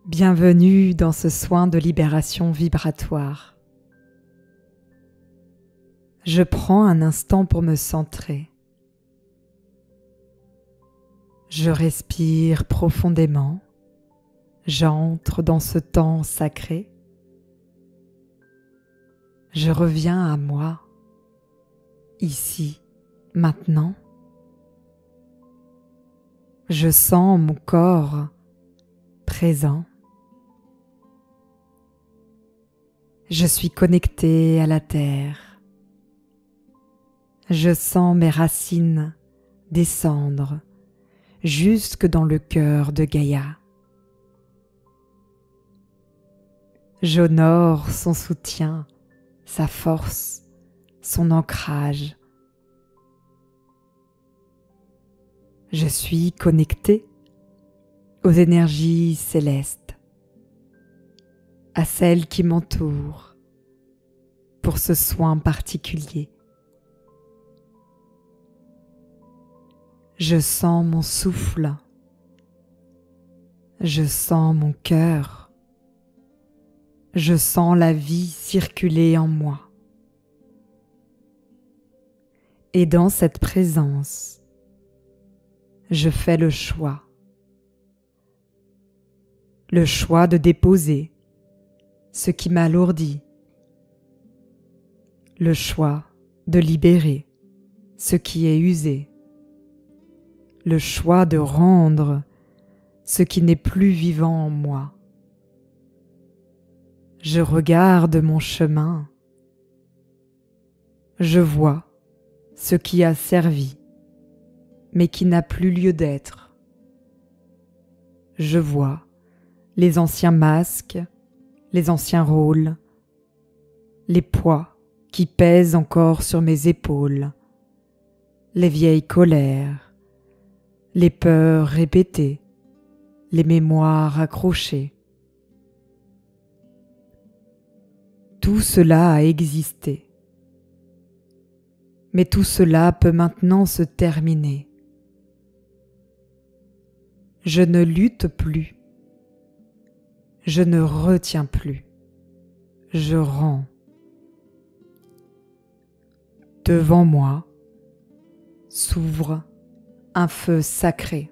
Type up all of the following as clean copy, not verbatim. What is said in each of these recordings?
Bienvenue dans ce soin de libération vibratoire. Je prends un instant pour me centrer. Je respire profondément. J'entre dans ce temps sacré. Je reviens à moi, ici, maintenant. Je sens mon corps présent. Je suis connecté à la terre. Je sens mes racines descendre jusque dans le cœur de Gaïa. J'honore son soutien, sa force, son ancrage. Je suis connecté aux énergies célestes, à celles qui m'entourent pour ce soin particulier. Je sens mon souffle, je sens mon cœur, je sens la vie circuler en moi. Et dans cette présence, je fais le choix de déposer ce qui m'alourdit, le choix de libérer ce qui est usé, le choix de rendre ce qui n'est plus vivant en moi. Je regarde mon chemin, je vois ce qui a servi, mais qui n'a plus lieu d'être. Je vois les anciens masques, les anciens rôles, les poids qui pèsent encore sur mes épaules, les vieilles colères, les peurs répétées, les mémoires accrochées. Tout cela a existé, mais tout cela peut maintenant se terminer. Je ne lutte plus, je ne retiens plus, je rends. Devant moi s'ouvre un feu sacré,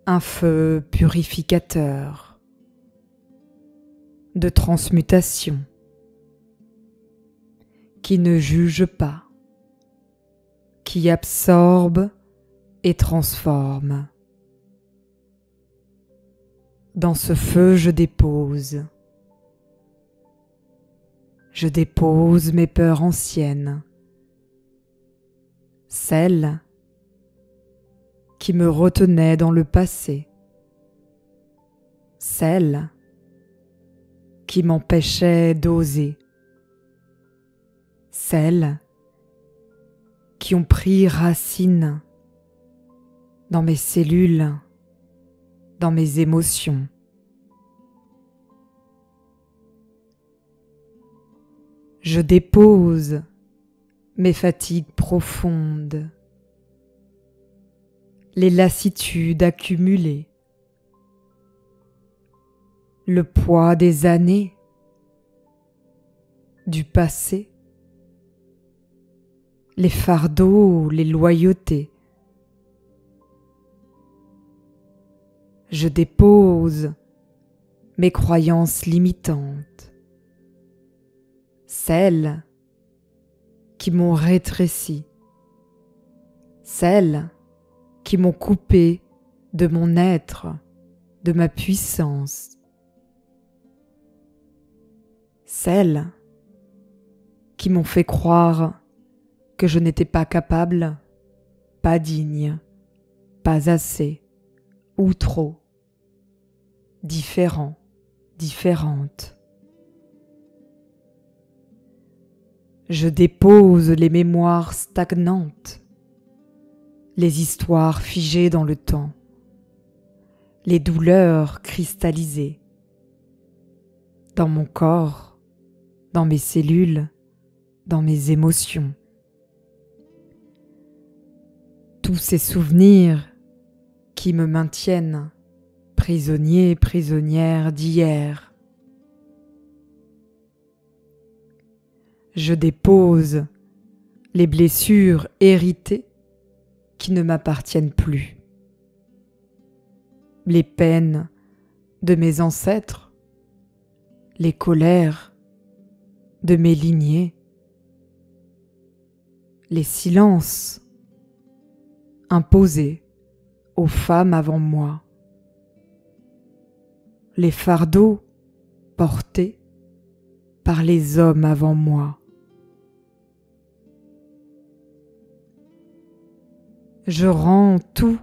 un feu purificateur, de transmutation, qui ne juge pas, qui absorbe et transforme. Dans ce feu, je dépose mes peurs anciennes, celles qui me retenaient dans le passé, celles qui m'empêchaient d'oser, celles qui ont pris racine dans mes cellules, dans mes émotions. Je dépose mes fatigues profondes, les lassitudes accumulées, le poids des années, du passé, les fardeaux, les loyautés. Je dépose mes croyances limitantes, celles qui m'ont rétréci, celles qui m'ont coupé de mon être, de ma puissance, celles qui m'ont fait croire que je n'étais pas capable, pas digne, pas assez, ou trop, différent, différente. Je dépose les mémoires stagnantes, les histoires figées dans le temps, les douleurs cristallisées, dans mon corps, dans mes cellules, dans mes émotions. Tous ces souvenirs qui me maintiennent prisonnier, prisonnière d'hier. Je dépose les blessures héritées qui ne m'appartiennent plus, les peines de mes ancêtres, les colères de mes lignées, les silences imposés aux femmes avant moi, les fardeaux portés par les hommes avant moi. Je rends tout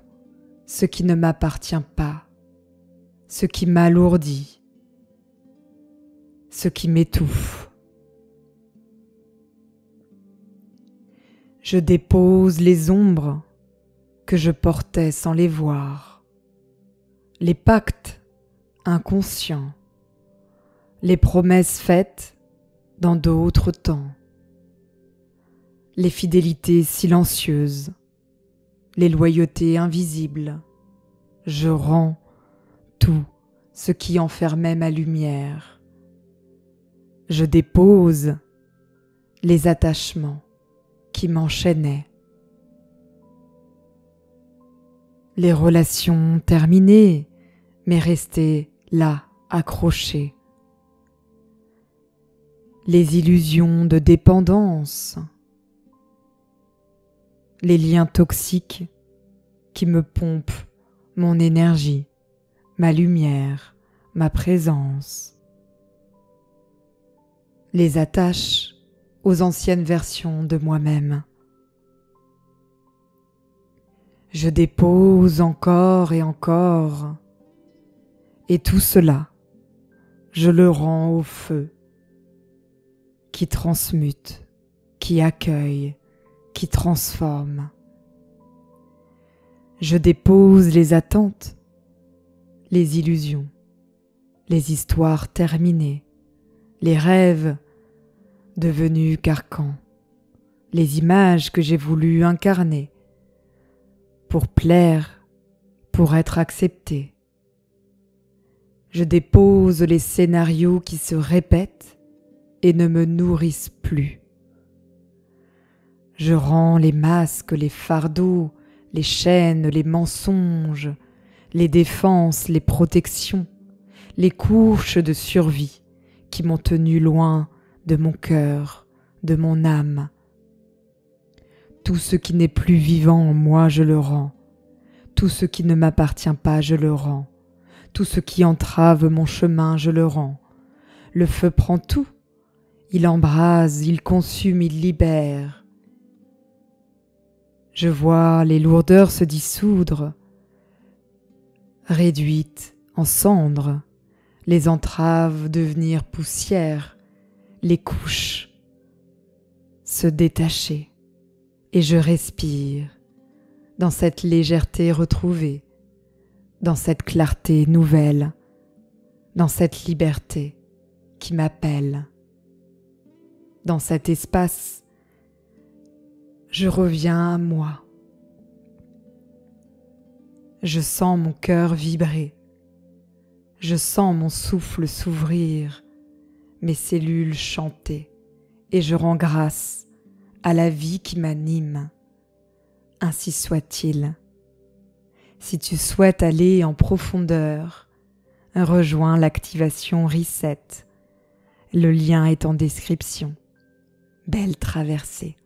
ce qui ne m'appartient pas, ce qui m'alourdit, ce qui m'étouffe. Je dépose les ombres que je portais sans les voir, les pactes inconscients, les promesses faites dans d'autres temps, les fidélités silencieuses, les loyautés invisibles. Je rends tout ce qui enfermait ma lumière. Je dépose les attachements qui m'enchaînaient, les relations terminées mais restées là, accrochées, les illusions de dépendance, les liens toxiques qui me pompent mon énergie, ma lumière, ma présence, les attaches aux anciennes versions de moi-même. Je dépose encore et encore, et tout cela, je le rends au feu, qui transmute, qui accueille, qui transforme. Je dépose les attentes, les illusions, les histoires terminées, les rêves devenus carcans, les images que j'ai voulu incarner pour plaire, pour être accepté. Je dépose les scénarios qui se répètent et ne me nourrissent plus. Je rends les masques, les fardeaux, les chaînes, les mensonges, les défenses, les protections, les couches de survie qui m'ont tenu loin de mon cœur, de mon âme. Tout ce qui n'est plus vivant en moi, je le rends. Tout ce qui ne m'appartient pas, je le rends. Tout ce qui entrave mon chemin, je le rends. Le feu prend tout. Il embrase, il consume, il libère. Je vois les lourdeurs se dissoudre, réduites en cendres, les entraves devenir poussière, les couches se détacher, et je respire dans cette légèreté retrouvée, dans cette clarté nouvelle, dans cette liberté qui m'appelle. Dans cet espace, je reviens à moi. Je sens mon cœur vibrer. Je sens mon souffle s'ouvrir, mes cellules chanter, et je rends grâce à la vie qui m'anime. Ainsi soit-il. Si tu souhaites aller en profondeur, rejoins l'activation Reset. Le lien est en description. Belle traversée.